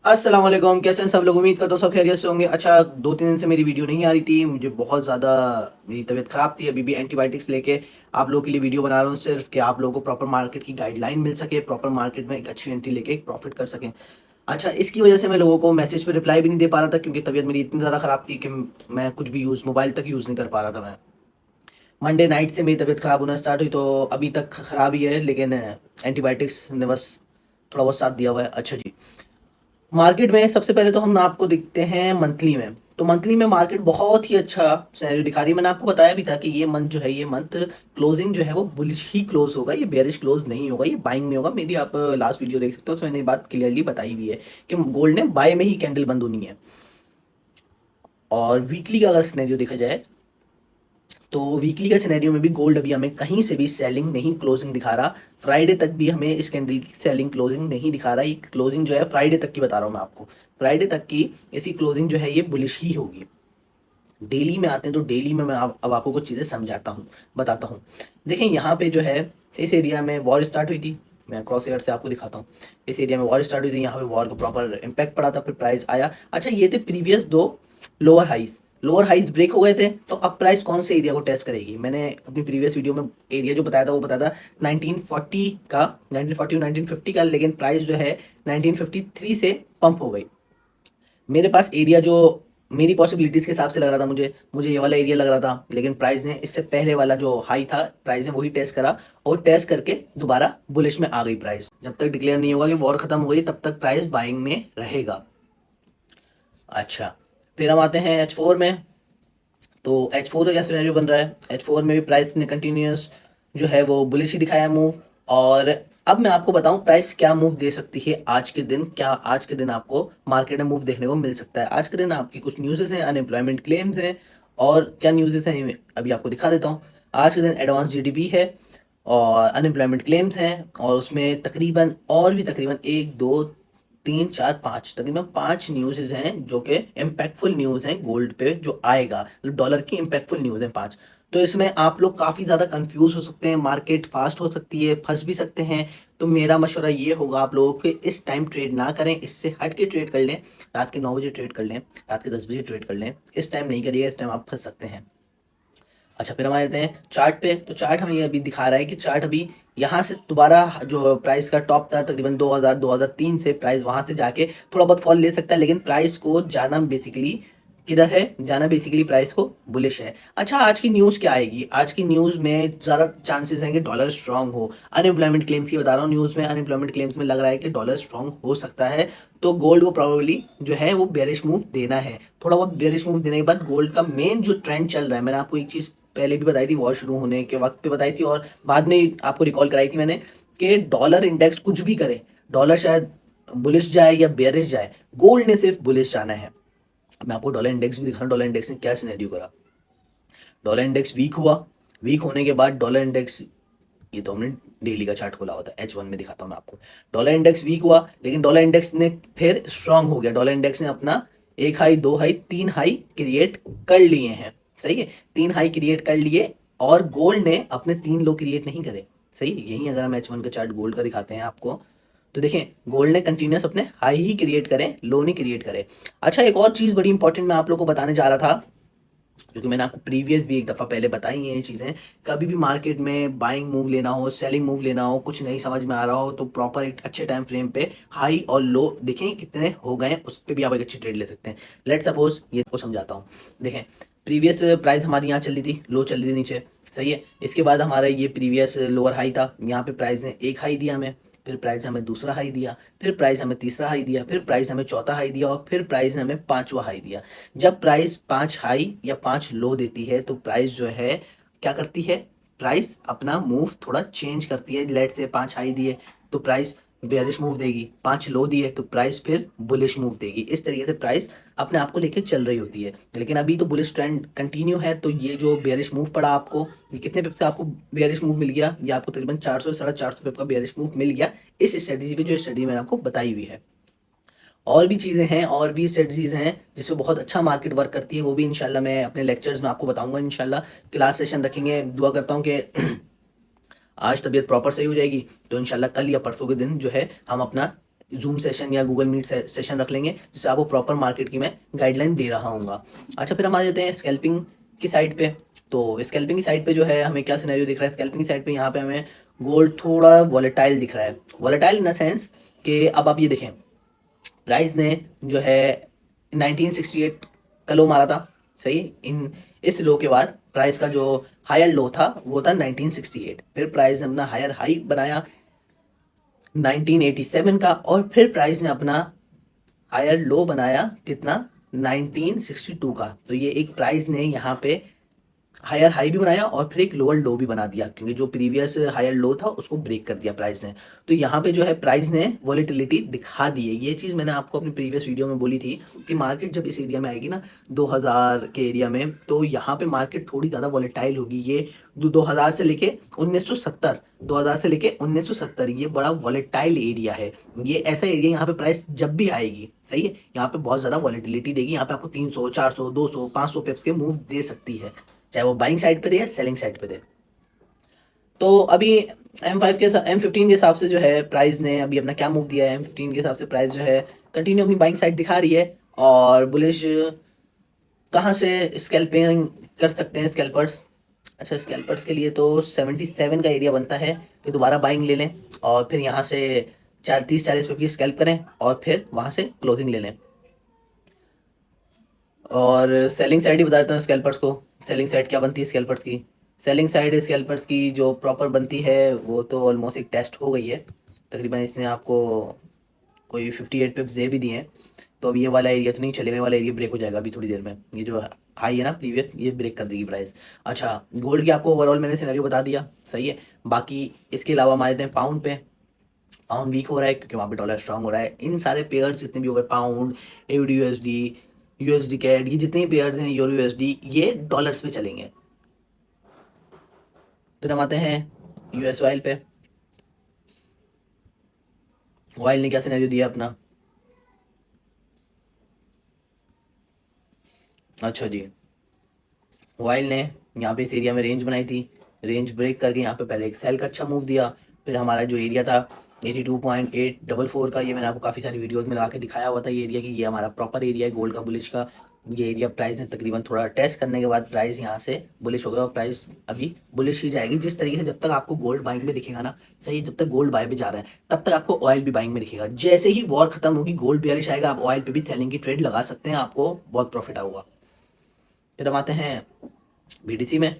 अस्सलाम वालेकुम, कैसे हैं सब लोग। उम्मीद करता हूँ सब खैरियत से होंगे। अच्छा, 2-3 दिन से मेरी वीडियो नहीं आ रही थी, मुझे बहुत ज़्यादा मेरी तबीयत ख़राब थी। अभी भी एंटीबायोटिक्स लेके आप लोगों के लिए वीडियो बना रहा हूँ, सिर्फ़ कि आप लोगों को प्रॉपर मार्केट की गाइडलाइन मिल सके, प्रॉपर मार्केट में एक अच्छी एंट्री लेके प्रॉफ़िट कर सकें। अच्छा, इसकी वजह से मैं लोगों को मैसेज पे रिप्लाई भी नहीं दे पा रहा था, क्योंकि तबीयत मेरी इतनी ज़्यादा ख़राब थी कि मैं कुछ भी मोबाइल तक यूज़ नहीं कर पा रहा था मैं। मंडे नाइट से मेरी तबीयत ख़राब होना स्टार्ट हुई, तो अभी तक ख़राब ही है, लेकिन एंटीबायोटिक्स ने बस थोड़ा बहुत साथ दिया हुआ है। अच्छा जी। मार्केट में सबसे पहले तो हम आपको दिखते हैं मंथली में। तो मंथली में मार्केट बहुत ही अच्छा सिनेरियो दिखा रही है। मैंने आपको बताया भी था कि ये मंथ जो है, ये मंथ क्लोजिंग जो है वो बुलिश ही क्लोज होगा, ये बेयरिश क्लोज नहीं होगा, ये बाइंग में होगा। मेरी आप लास्ट वीडियो देख सकते हो, उसमें मैंने ये बात क्लियरली बताई भी है कि गोल्ड ने बाय में ही कैंडल बंद होनी है। और वीकली का अगर सिनेरियो देखा जाए, तो वीकली का सिनेरियो में भी गोल्ड अभी हमें कहीं से भी सेलिंग नहीं क्लोजिंग दिखा रहा। फ्राइडे तक भी हमें इस कैंडल की सेलिंग क्लोजिंग नहीं दिखा रहा। ये क्लोजिंग जो है फ्राइडे तक की बता रहा हूँ मैं आपको। फ्राइडे तक की ऐसी क्लोजिंग जो है ये बुलिश ही होगी। डेली में आते हैं तो डेली में मैं अब आपको कुछ चीज़ें समझाता हूँ, बताता हूँ। देखें यहाँ पे जो है, इस एरिया में वॉर स्टार्ट हुई थी। मैं क्रॉस एयर से आपको दिखाता हूँ। इस एरिया में वॉर स्टार्ट हुई थी, यहाँ पे वॉर का प्रॉपर इम्पैक्ट पड़ा था, फिर प्राइस आया। अच्छा, ये थे प्रीवियस दो lower highs. Lower highs break हो गए थे, तो अब प्राइस कौन से एरिया को टेस्ट करेगी। मैंने अपनी प्रीवियस वीडियो में एरिया जो बताया था वो बताया था 1940 का, 1940 1950 का, लेकिन प्राइस जो है 1953 से पंप हो गई। मेरे पास एरिया जो मेरी पॉसिबिलिटीज़ के हिसाब से लग रहा था, मुझे मुझे ये वाला एरिया लग रहा था, लेकिन प्राइस ने इससे पहले वाला जो हाई था, प्राइस ने वही टेस्ट करा और टेस्ट करके दोबारा बुलिश में आ गई प्राइस। जब तक डिक्लेयर नहीं होगा कि वॉर खत्म हो गई, तब तक प्राइस बाइंग में रहेगा। अच्छा, फिर हम आते हैं H4 में। तो H4 का क्या सिनेरियो बन रहा है। H4 में भी प्राइस ने कंटिन्यूस जो है वो बुलिश ही दिखाया मूव। और अब मैं आपको बताऊं प्राइस क्या मूव दे सकती है आज के दिन। क्या आज के दिन आपको मार्केट में मूव देखने को मिल सकता है। आज के दिन आपकी कुछ न्यूज़ेस हैं, अनएम्प्लॉयमेंट क्लेम्स हैं, और क्या न्यूज़ेस हैं ये अभी आपको दिखा देता हूँ। आज के दिन एडवांस जीडीपी है और अनएम्प्लॉयमेंट क्लेम्स हैं, और उसमें तकरीबन और भी तकरीबन एक दो तीन चार पाँच, तकरीबन पाँच न्यूज़ हैं जो कि इम्पैक्टफुल न्यूज़ हैं गोल्ड पे जो आएगा। डॉलर की इम्पैक्टफुल न्यूज़ हैं पाँच। तो इसमें आप लोग काफ़ी ज़्यादा कंफ्यूज हो सकते हैं, मार्केट फास्ट हो सकती है, फंस भी सकते हैं। तो मेरा मशवरा ये होगा आप लोगों को, इस टाइम ट्रेड ना करें, इससे हट के ट्रेड कर लें। रात के 9 बजे ट्रेड कर लें, रात के 10 बजे ट्रेड कर लें। इस टाइम नहीं करिएगा, इस टाइम आप फंस सकते हैं। अच्छा, फिर हम आ जाते हैं चार्ट पे। तो चार्ट हमें ये अभी दिखा रहा है कि चार्ट अभी यहाँ से दोबारा जो प्राइस का टॉप था तकरीबन 2000 2003 से, प्राइस वहाँ से जाके थोड़ा बहुत फॉल ले सकता है, लेकिन प्राइस को जाना बेसिकली किधर है, जाना बेसिकली प्राइस को बुलिश है। अच्छा, आज की न्यूज़ क्या आएगी। आज की न्यूज़ में ज़्यादा चांसेस हैं कि डॉलर स्ट्रांग हो। अनएम्प्लॉयमेंट क्लेम्स की बता रहा हूँ, न्यूज़ में अनएम्प्लॉयमेंट क्लेम्स में लग रहा है कि डॉलर स्ट्रांग हो सकता है। तो गोल्ड को प्रॉबेबली जो है वो बेरिश मूव देना है। थोड़ा बहुत बेरिश मूव देने के बाद गोल्ड का मेन जो ट्रेंड चल रहा है, मैंने आपको एक चीज़ पहले भी बताई थी, वॉर शुरू होने के वक्त पे बताई थी, और बाद में आपको रिकॉल कराई थी मैंने, कि डॉलर इंडेक्स कुछ भी करे, डॉलर शायद बुलिश जाए या बेरिश जाए, गोल्ड ने सिर्फ बुलिश जाना है। मैं आपको डॉलर इंडेक्स भी दिखा रहा हूँ, डॉलर इंडेक्स ने क्या सिनेरियो करा। डॉलर इंडेक्स वीक हुआ, वीक होने के बाद डॉलर इंडेक्स, ये तो हमने डेली का चार्ट खोला हुआ था, H1 में दिखाता हूँ मैं आपको। डॉलर इंडेक्स वीक हुआ, लेकिन डॉलर इंडेक्स ने फिर स्ट्रांग हो गया। डॉलर इंडेक्स ने अपना एक हाई, दो हाई, तीन हाई क्रिएट कर लिए हैं। सही है, तीन हाई क्रिएट कर लिए, और गोल्ड ने अपने तीन लो क्रिएट नहीं करे। सही है, यही अगर हम H1 का चार्ट गोल्ड का दिखाते हैं आपको, तो देखें गोल्ड ने कंटिन्यूस अपने हाई ही क्रिएट करें, लो नहीं क्रिएट करे। अच्छा, एक और चीज़ बड़ी इंपॉर्टेंट मैं आप लोग को बताने जा रहा था, जो कि मैंने आपको प्रीवियस भी एक दफ़ा पहले बताई हैं ये चीज़ें। कभी भी मार्केट में बाइंग मूव लेना हो, सेलिंग मूव लेना हो, कुछ नहीं समझ में आ रहा हो, तो प्रॉपर एक अच्छे टाइम फ्रेम पे हाई और लो देखें कितने हो गए हैं, उस पर भी आप एक अच्छी ट्रेड ले सकते हैं। लेट सपोज ये को समझाता हूँ। देखें, प्रीवियस प्राइस हमारी यहाँ चल रही थी, लो चल रही थी नीचे। सही है, इसके बाद हमारा ये प्रीवियस लोअर हाई था, यहाँ पे प्राइस ने एक हाई दिया हमें, फिर प्राइस हमें दूसरा हाई दिया, फिर प्राइस हमें तीसरा हाई दिया, फिर प्राइस हमें चौथा हाई दिया, और फिर प्राइस ने हमें पांचवा हाई दिया। जब प्राइस पांच हाई या पांच लो देती है, तो प्राइस जो है क्या करती है, प्राइस अपना मूव थोड़ा चेंज करती है। लेट से पांच हाई दिए तो प्राइस बेयरिश मूव देगी, पांच लो दिए तो प्राइस फिर बुलिश मूव देगी। इस तरीके से प्राइस अपने आप को लेके चल रही होती है। लेकिन अभी तो बुलिश ट्रेंड कंटिन्यू है, तो ये जो बेयरिश मूव पड़ा आपको, ये कितने पिप से आपको बेयरिश मूव मिल गया, ये आपको तकरीबन 400 450 पिप का बेयरिश मूव मिल गया इस स्ट्रेटजी पे, जो स्ट्रेटजी मैंने आपको बताई हुई है। और भी चीज़ें हैं, और भी स्ट्रेटजीज़ हैं जिसमें बहुत अच्छा मार्केट वर्क करती है, वो भी इंशाल्लाह मैं अपने लेक्चर्स में आपको बताऊंगा। इंशाल्लाह क्लास सेशन रखेंगे, दुआ करता हूँ कि आज तबीयत प्रॉपर सही हो जाएगी, तो इंशाल्लाह कल या परसों के दिन जो है हम अपना जूम सेशन या गूगल मीट सेशन रख लेंगे, जिससे आपको प्रॉपर मार्केट की मैं गाइडलाइन दे रहा हूँ। अच्छा, फिर हम आ जाते हैं स्कैल्पिंग की साइड पे। तो स्कैल्पिंग की साइड पे जो है हमें क्या सिनेरियो दिख रहा है, स्कैल्पिंग की साइड पे यहाँ पे हमें गोल्ड थोड़ा वॉलेटाइल दिख रहा है। वॉलेटाइल इन द सेंस कि अब आप ये देखें, प्राइस ने जो है 1968 का लो मारा था, सही। इन इस लो के बाद प्राइस का जो हायर लो था वो था 1968, फिर प्राइस ने अपना हायर हाई बनाया 1987 का, और फिर प्राइस ने अपना हायर लो बनाया कितना, 1962 का। तो ये एक प्राइस ने यहाँ पे हायर हाई भी बनाया और फिर एक लोअर लो भी बना दिया, क्योंकि जो प्रीवियस हायर लो था उसको ब्रेक कर दिया प्राइस ने। तो यहाँ पे जो है प्राइस ने वॉलेटिलिटी दिखा दी है। ये चीज़ मैंने आपको अपनी प्रीवियस वीडियो में बोली थी कि मार्केट जब इस एरिया में आएगी ना 2000 के एरिया में, तो यहाँ पे मार्केट थोड़ी ज़्यादा वॉलेटाइल होगी। ये 2000 से लेके 1970, 2000 से लेके 1970 ये बड़ा वॉलेटाइल एरिया है। ये ऐसा एरिया यहाँ पे प्राइस जब भी आएगी, सही है, यहाँ पे बहुत ज़्यादा वॉलेटिलिटी देगी। यहाँ पे आपको 300, 400, 200, 500 पिप्स के मूव दे सकती है, चाहे वो बाइंग साइड पे दे या सेलिंग साइड पे दे। तो अभी M5 के M15 के हिसाब से जो है प्राइस ने अभी अपना क्या मूव दिया है, M15 के हिसाब से प्राइस जो है कंटिन्यू अपनी बाइंग साइड दिखा रही है। और बुलिश कहाँ से स्कैल्पिंग कर सकते हैं स्कैल्पर्स। अच्छा, स्कैल्पर्स के लिए तो 77 का एरिया बनता है कि दोबारा बाइंग ले लें और फिर यहाँ से 30-40 पे की स्कैल्प करें और फिर वहाँ से क्लोजिंग ले लें। और सेलिंग साइड ही बता देता हूँ स्कैल्पर्स को। सेलिंग साइड क्या बनती है स्कैल्पर्स की, सेलिंग साइड स्कैल्पर्स की जो प्रॉपर बनती है वो तो ऑलमोस्ट एक टेस्ट हो गई है। तकरीबन इसने आपको कोई 58 पिप्स दे भी दिए हैं। तो अब ये वाला एरिया तो नहीं चलेगा, ये वाला एरिया ब्रेक हो जाएगा अभी थोड़ी देर में। ये जो हाई है ना प्रीवियस, ये ब्रेक कर देगी प्राइस। अच्छा, गोल्ड की आपको ओवरऑल मैंने सिनेरियो बता दिया, सही है। बाकी इसके अलावा हम आ जाते हैं पाउंड पे। पाउंड वीक हो रहा है क्योंकि वहाँ पे डॉलर स्ट्रांग हो रहा है। इन सारे पेयर्स जितने भी हो गए, pound, AD USD, USD CAD, ये जितने भी पेयर्स हैं, यूरो यूएसडी, ये डॉलर्स पे चलेंगे। फिर हम आते हैं यूएस ऑयल पे। ऑयल ने क्या सिनेरियो दिया अपना, अच्छा जी, ऑयल ने यहाँ पे इस एरिया में रेंज बनाई थी, रेंज ब्रेक करके यहाँ पे पहले एक सेल का अच्छा मूव दिया। फिर हमारा जो एरिया था 82.844 का, ये मैंने आपको काफ़ी सारी वीडियोस में लगा के दिखाया हुआ था ये एरिया, कि ये हमारा प्रॉपर एरिया है गोल्ड का बुलिश का। ये एरिया प्राइस ने तकरीबन थोड़ा टेस्ट करने के बाद प्राइस यहाँ से बुलिश हो गया और प्राइस अभी बुलिश ही जाएगी। जिस तरीके से जब तक आपको गोल्ड बाइंग में दिखेगा ना, सही, जब तक गोल्ड बाय पे जा रहा है तब तक आपको ऑयल भी बाइंग में दिखेगा। जैसे ही वॉर खत्म होगी, गोल्ड बेयरिश आएगा, आप ऑयल पे भी सेलिंग की ट्रेड लगा सकते हैं, आपको बहुत प्रॉफिट आऊगा। फिर हम आते हैं बीटीसी में।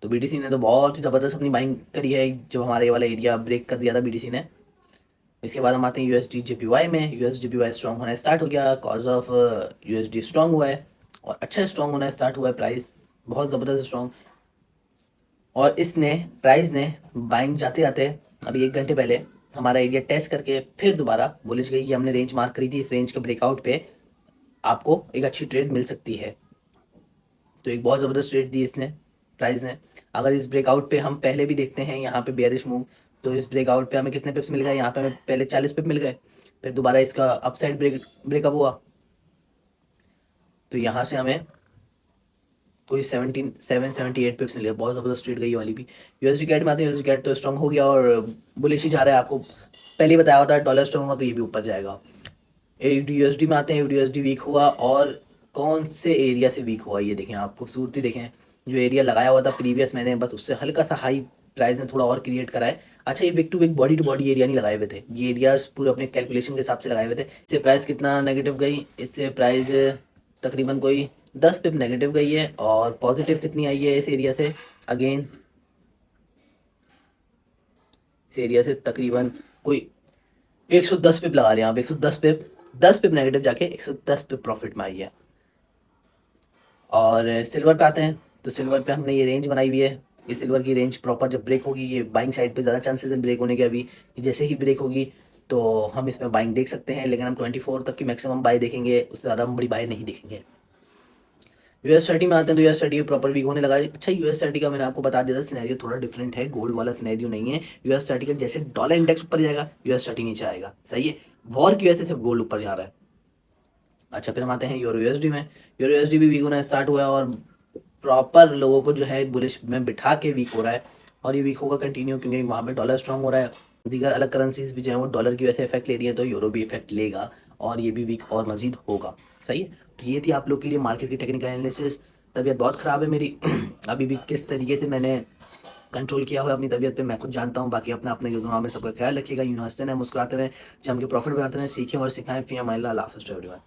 तो बीटीसी ने तो बहुत ही ज़बरदस्त अपनी बाइंग करी है जब हमारे ये वाला एरिया ब्रेक कर दिया था बीटीसी ने। इसके बाद हम आते हैं यूएसडी जेपीवाई में। यूएसडी जेपीवाई स्ट्रॉन्ग होना स्टार्ट हो गया, कॉज ऑफ यूएसडी स्ट्रॉन्ग हुआ है और अच्छा स्ट्रॉन्ग होना स्टार्ट हुआ है, प्राइस बहुत ज़बरदस्त स्ट्रॉन्ग। और इसने प्राइस ने बाइंग जाते जाते अभी 1 घंटे पहले हमारा एरिया टेस्ट करके फिर दोबारा बुलिश गई। कि हमने रेंज मार्क करी थी, इस रेंज के ब्रेकआउट पे आपको एक अच्छी ट्रेड मिल सकती है। तो एक बहुत ज़बरदस्त ट्रेड दी इसने प्राइस ने। अगर इस ब्रेकआउट पे हम पहले भी देखते हैं यहाँ पे बेयरिश मूव, तो इस ब्रेकआउट पे हमें कितने पिप्स मिल गए, यहाँ पे हमें पहले 40 पिप मिल गए, फिर दोबारा इसका अपसाइड ब्रेकअप हुआ, तो यहाँ से हमें कोई 778 पिप्स मिल गए। बहुत ज़बरदस्त ट्रेड गई ये वाली भी। यूएसडी कैट में आते हैं, यूएसडी कैट तो स्ट्रॉन्ग हो गया और बुलिश ही जा रहा है। आपको पहले ही बताया हुआ था डॉलर स्ट्रॉन्ग होगा तो ये भी ऊपर जाएगा। यूएसडी में आते हैं, यूएसडी वीक हुआ और कौन से एरिया से वीक हुआ ये देखें आप, खूबसूरती देखें। जो एरिया लगाया हुआ था प्रीवियस मैंने, बस उससे हल्का सा हाई प्राइस ने थोड़ा और क्रिएट करा है। अच्छा, ये wick to wick body to body area नहीं लगाए हुए थे, ये एरियाज पूरे अपने कैलकुलेशन के हिसाब से लगाए हुए थे। इससे प्राइस कितना नेगेटिव गई, इससे प्राइस तकरीबन कोई 10 पिप नेगेटिव गई है। और पॉजिटिव कितनी आई है इस एरिया से, अगेन इस एरिया से तकरीबन कोई 110 पिप लगा लिया आप, 110 पिप, 10 पिप नेगेटिव जाके 110 पिप प्रॉफिट में आई है। और सिल्वर पे आते हैं। तो सिल्वर पे हमने ये रेंज बनाई हुई है। ये सिल्वर की रेंज प्रॉपर जब ब्रेक होगी, ये बाइंग साइड पे ज़्यादा चांसेस है ब्रेक होने के। अभी जैसे ही ब्रेक होगी तो हम इसमें बाइंग देख सकते हैं, लेकिन हम 24 तक की मैक्सिमम बाय देखेंगे, उससे ज़्यादा हम बड़ी बाय नहीं देखेंगे। US30 में आते हैं। तो US30 प्रॉपर वीक होने लगा है। अच्छा, US30 का मैंने आपको बता दिया था सिनेरियो थोड़ा डिफरेंट है, गोल्ड वाला सिनेरियो नहीं है। US30 का जैसे डॉलर इंडेक्स ऊपर जाएगा US30 नीचे आएगा, सही है। वॉर की वजह से सिर्फ गोल्ड ऊपर जा रहा है। अच्छा, फिर हम आते हैं यूरो यूएसडी में। यूरो यूएसडी भी वीक होना स्टार्ट हुआ है और प्रॉपर लोगों को जो है बुलिश में बिठा के वीक हो रहा है। और ये वीक होगा कंटिन्यू, क्योंकि वहाँ पे डॉलर स्ट्रांग हो रहा है। दीगर अलग करेंसीज भी जो है वो डॉलर की वजह से इफेक्ट ले रही है, तो यूरो भी इफेक्ट लेगा और ये भी वीक और मजीद होगा। सही है, तो ये थी आप लोग के लिए मार्केट की टेक्निकल एनालिसिस। तबीयत बहुत ख़राब है मेरी अभी भी किस तरीके से मैंने कंट्रोल किया हुआ है अपनी तबीयत पे मैं खुद जानता हूँ। बाकी अपना अपने दुआ में सबका ख्याल रखिएगा, यूँ हंसते रहें, मुस्कुराते रहें, जम के प्रॉफिट बनाते रहें, सीखें और सिखाएं। फ़ी अमान अल्लाह, अल्लाह हाफ़िज़ टू एवरीवन।